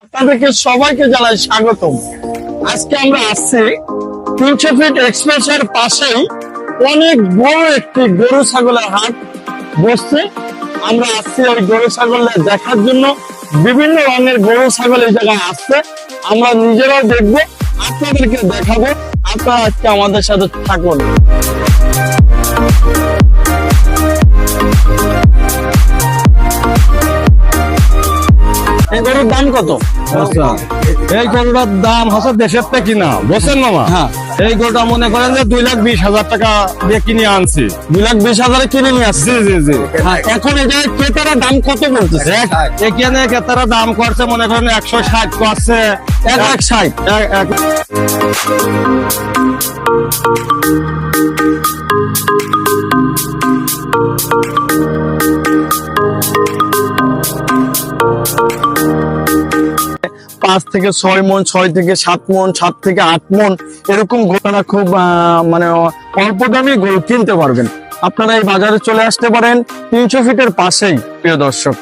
আপনাদেরকে সবাইকে জানাই স্বাগতম। আজকে আমরা আসছি 300 ফিট এক্সপ্রেসের পাশেই অনেক বড় একটি গরু ছাগলের হাট বসছে। আমরা আসছি ওই গরু ছাগল দেখার জন্য। বিভিন্ন রঙের গরু ছাগল এই জায়গায় আসছে, আমরা নিজেরাও দেখবো, আপনাদেরকে দেখাবো। আপনারা আজকে আমাদের সাথে থাকুন। এই গরুর দাম কত? আচ্ছা, এই গরুটার দাম হচ্ছে দেশের থেকে কিনা, বুঝছেন মামা? হ্যাঁ। এই গরুটা মনে করেন যে 2,20,000 টাকা দিয়ে কিনে আনছি। 2,20,000 কিনে নিয়ে আসছে। জি জি জি। এখন এই জায়গায় ক্রেতারা দাম কত বলতেছে? এখানে ক্রেতারা দাম করছে মনে করেন 160 করছে। 1,60,000। পাঁচ থেকে 6 মন, 6 থেকে 7 মন, 7 থেকে 8 মন এরকম ঘটনা খুব মানে অল্প দামে গরু কিনতে পারবেন। আপনারা এই বাজারে চলে আসতে পারেন 300 ফিটের পাশেই, প্রিয় দর্শক।